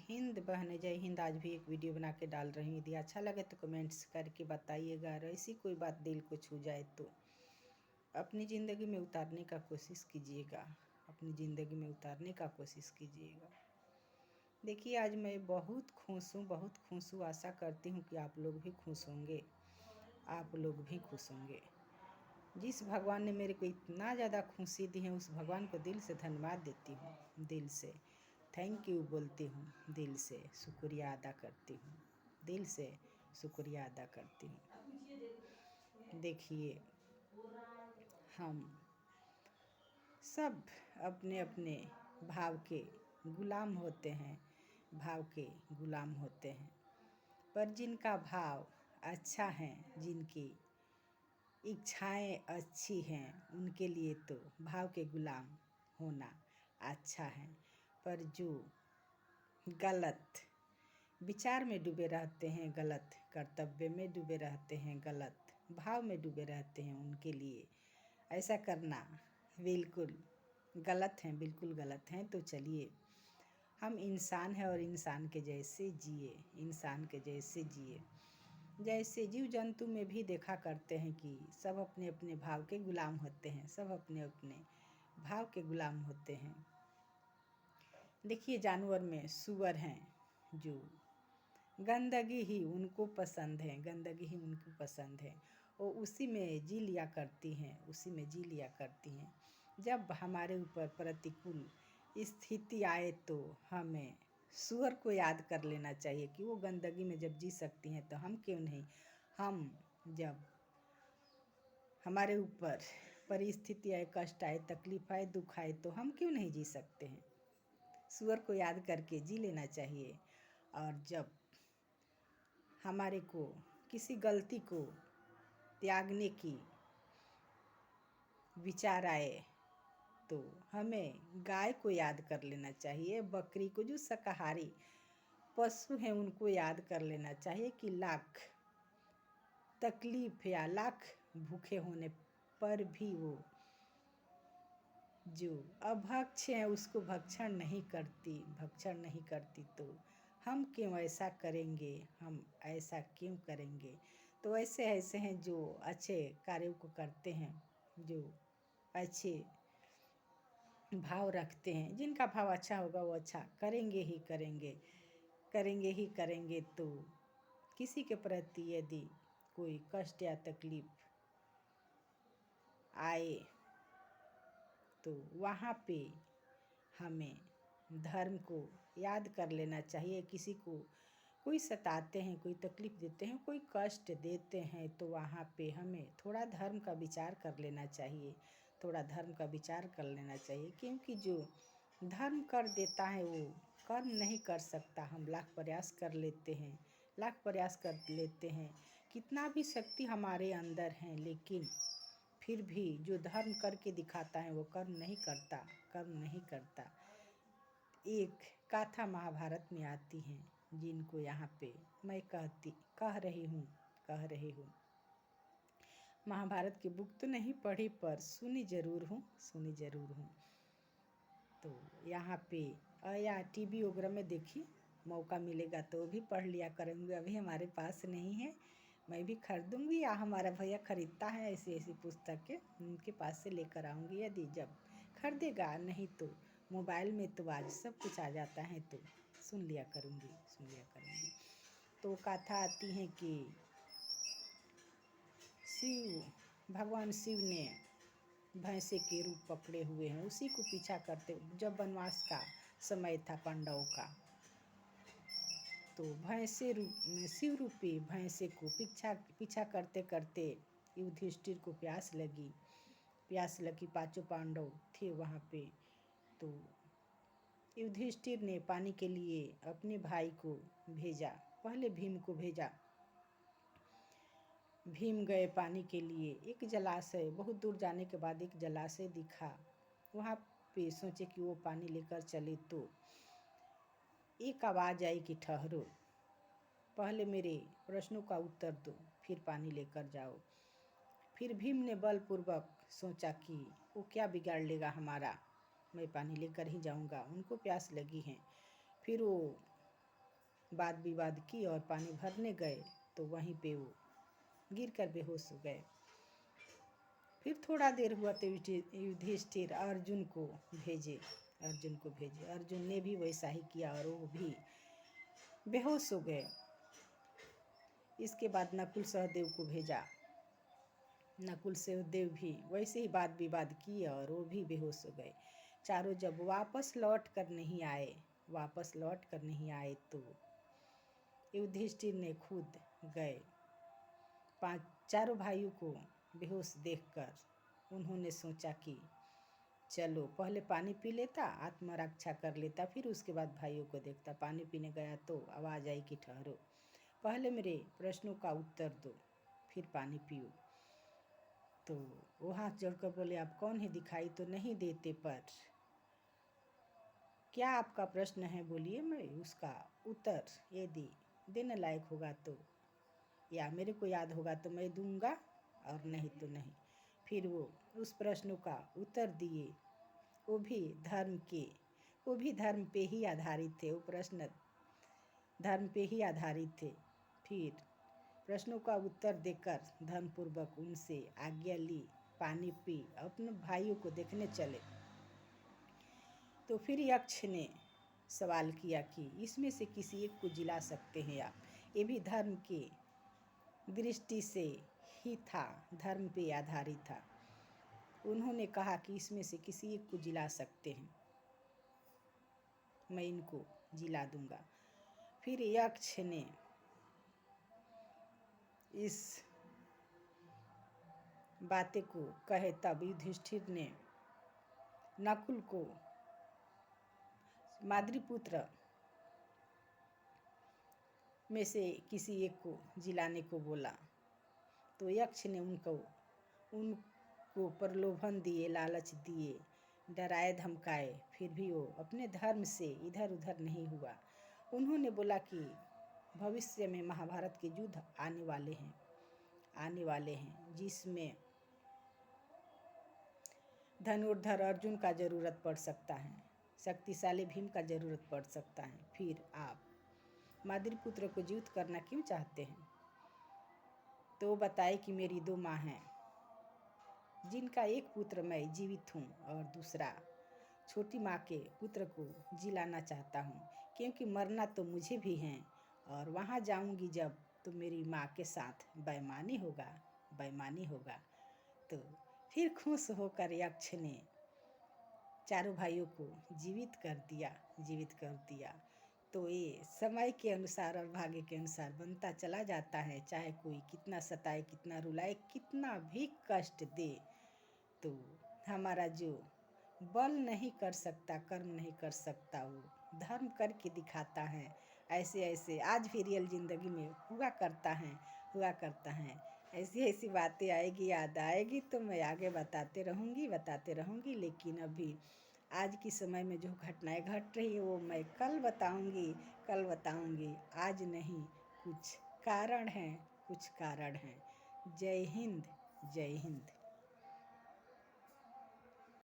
हिंद बहने, जय हिंद। आज भी एक वीडियो बना के डाल रही हूँ। यदि अच्छा लगे तो कमेंट्स करके बताइएगा। और ऐसी कोई बात दिल को छू जाए तो अपनी ज़िंदगी में उतारने का कोशिश कीजिएगा, अपनी ज़िंदगी में उतारने का कोशिश कीजिएगा। देखिए, आज मैं बहुत खुश हूँ, बहुत खुश हूँ। आशा करती हूँ कि आप लोग भी खुश होंगे, आप लोग भी खुश होंगे। जिस भगवान ने मेरे को इतना ज़्यादा खुशी दी है, उस भगवान को दिल से धन्यवाद देती हूँ, दिल से थैंक यू बोलती हूँ, दिल से शुक्रिया अदा करती हूँ, दिल से शुक्रिया अदा करती हूँ। देखिए, हम सब अपने अपने भाव के गुलाम होते हैं, भाव के गुलाम होते हैं। पर जिनका भाव अच्छा है, जिनकी इच्छाएं अच्छी हैं, उनके लिए तो भाव के गुलाम होना अच्छा है। पर जो गलत विचार में डूबे रहते हैं, गलत कर्तव्य में डूबे रहते हैं, गलत भाव में डूबे रहते हैं, उनके लिए ऐसा करना बिल्कुल गलत है, बिल्कुल गलत है। तो चलिए, हम इंसान हैं और इंसान के जैसे जिए, इंसान के जैसे जिए। जैसे जीव जंतु में भी देखा करते हैं कि सब अपने अपने भाव के गुलाम होते हैं, सब अपने अपने भाव के गुलाम होते हैं। देखिए, जानवर में सूअर हैं जो गंदगी ही उनको पसंद है, गंदगी ही उनको पसंद है, वो उसी में जी लिया करती हैं, उसी में जी लिया करती हैं। जब हमारे ऊपर प्रतिकूल स्थिति आए तो हमें सूअर को याद कर लेना चाहिए कि वो गंदगी में जब जी सकती हैं तो हम क्यों नहीं। हम जब हमारे ऊपर परिस्थिति आए, कष्ट आए, तकलीफ आए, दुख आए तो हम क्यों नहीं जी सकते हैं। सूअर को याद करके जी लेना चाहिए। और जब हमारे को किसी गलती को त्यागने की विचार आए तो हमें गाय को याद कर लेना चाहिए, बकरी को, जो शाकाहारी पशु हैं उनको याद कर लेना चाहिए कि लाख तकलीफ या लाख भूखे होने पर भी वो जो अभक्ष है उसको भक्षण नहीं करती, भक्षण नहीं करती। तो हम क्यों ऐसा करेंगे, हम ऐसा क्यों करेंगे। तो ऐसे ऐसे हैं जो अच्छे कार्यों को करते हैं, जो अच्छे भाव रखते हैं। जिनका भाव अच्छा होगा वो अच्छा करेंगे ही करेंगे, करेंगे ही करेंगे। तो किसी के प्रति यदि कोई कष्ट या तकलीफ आए तो वहाँ पे हमें धर्म को याद कर लेना चाहिए। किसी को कोई सताते हैं, कोई तकलीफ देते हैं, कोई कष्ट देते हैं तो वहाँ पे हमें थोड़ा धर्म का विचार कर लेना चाहिए, थोड़ा धर्म का विचार कर लेना चाहिए। क्योंकि जो धर्म कर देता है वो कर्म नहीं कर सकता। हम लाख प्रयास कर लेते हैं, लाख प्रयास कर लेते हैं, कितना भी शक्ति हमारे अंदर है, लेकिन फिर भी जो धर्म करके दिखाता है वो कर्म नहीं करता, कर्म नहीं करता। एक गाथा महाभारत में आती है, जिनको यहाँ पे मैं कह रही हूँ। महाभारत की बुक तो नहीं पढ़ी पर सुनी जरूर हूँ, सुनी जरूर हूँ। तो यहाँ पे या टीवी वगैरह में देखी, मौका मिलेगा तो भी पढ़ लिया करूँगी। अभी हमारे पास नहीं है, मैं भी खरीदूँगी या हमारा भैया खरीदता है ऐसी ऐसी पुस्तकें, उनके पास से लेकर आऊँगी। यदि जब खरीदेगा, नहीं तो मोबाइल में तो आज सब कुछ आ जाता है तो सुन लिया करूँगी, सुन लिया करूँगी। तो कथा आती है कि भगवान शिव ने भैंसे के रूप पकड़े हुए हैं, उसी को पीछा करते, जब वनवास का समय था पांडवों का, तो शिव रूपी भैंसे को पीछा करते करते युधिष्ठिर को प्यास लगी। पांचों पांडव थे वहाँ पे। तो युधिष्ठिर ने पानी के लिए अपने भाई को भेजा, पहले भीम को भेजा। भीम गए पानी के लिए। एक जलाशय, बहुत दूर जाने के बाद एक जलाशय दिखा, वहाँ पे सोचे कि वो पानी लेकर चले। तो एक आवाज़ आई कि ठहरो, पहले मेरे प्रश्नों का उत्तर दो, फिर पानी लेकर जाओ। फिर भीम ने बलपूर्वक सोचा कि वो क्या बिगाड़ लेगा हमारा, मैं पानी लेकर ही जाऊंगा, उनको प्यास लगी है। फिर वो वाद विवाद की और पानी भरने गए तो वहीं पे वो गिर कर बेहोश हो गए। फिर थोड़ा देर हुआ तो युधिष्ठिर अर्जुन को भेजे। अर्जुन ने भी वैसा ही किया और वो भी बेहोश हो गए। इसके बाद नकुल सहदेव को भेजा। नकुल सहदेव भी वैसे ही वाद विवाद किए और वो भी बेहोश हो गए। चारों जब वापस लौट कर नहीं आए तो युधिष्ठिर ने खुद गए। चारों भाइयों को बेहोश देखकर उन्होंने सोचा कि चलो पहले पानी पी लेता, आत्मरक्षा कर लेता, फिर उसके बाद भाइयों को देखता। पानी पीने गया तो आवाज़ आई कि ठहरो, पहले मेरे प्रश्नों का उत्तर दो, फिर पानी पियो। तो वो हाथ जोड़कर बोले, आप कौन है? दिखाई तो नहीं देते, पर क्या आपका प्रश्न है बोलिए, मैं उसका उत्तर यदि देने लायक होगा तो, या मेरे को याद होगा तो मैं दूंगा, और नहीं तो नहीं। फिर वो उस प्रश्नों का उत्तर दिए। वो भी धर्म पे ही आधारित थे। वो प्रश्न धर्म पे ही आधारित थे। फिर प्रश्नों का उत्तर देकर धर्मपूर्वक उनसे आज्ञा ली, पानी पी, अपने भाइयों को देखने चले। तो फिर यक्ष ने सवाल किया कि इसमें से किसी एक को जिला सकते हैं आप? ये भी धर्म की दृष्टि से ही था, धर्म पे आधारित था। उन्होंने कहा कि इसमें से किसी एक को जिला सकते हैं, मैं इनको जिला दूंगा। फिर यक्ष ने इस बातें को कहे तब युधिष्ठिर ने नकुल को माद्रीपुत्र में से किसी एक को जिलाने को बोला। तो यक्ष ने उनको प्रलोभन दिए, लालच दिए, डराए धमकाए, फिर भी वो अपने धर्म से इधर उधर नहीं हुआ। उन्होंने बोला कि भविष्य में महाभारत के युद्ध आने वाले हैं जिसमें धनुर्धर अर्जुन का जरूरत पड़ सकता है, शक्तिशाली भीम का जरूरत पड़ सकता है। फिर आप माद्रीपुत्र को जीवित करना क्यों चाहते हैं? तो बताए कि मेरी 2 माँ हैं, जिनका एक पुत्र मैं जीवित हूँ और दूसरा छोटी माँ के पुत्र को जिलाना चाहता हूँ, क्योंकि मरना तो मुझे भी है, और वहाँ जाऊँगी जब तो मेरी माँ के साथ बेईमानी होगा। तो फिर खुश होकर यक्ष ने चारों भाइयों को जीवित कर दिया। तो ये समय के अनुसार और भाग्य के अनुसार बनता चला जाता है। चाहे कोई कितना सताए, कितना रुलाए, कितना भी कष्ट दे, तो हमारा जो बल नहीं कर सकता, कर्म नहीं कर सकता, वो धर्म करके दिखाता है। ऐसे आज भी रियल जिंदगी में हुआ करता है। ऐसी बातें याद आएगी तो मैं आगे बताते रहूँगी। लेकिन अभी आज की समय में जो घटनाएं घट रही है वो मैं कल बताऊँगी। आज नहीं, कुछ कारण है। जय हिंद।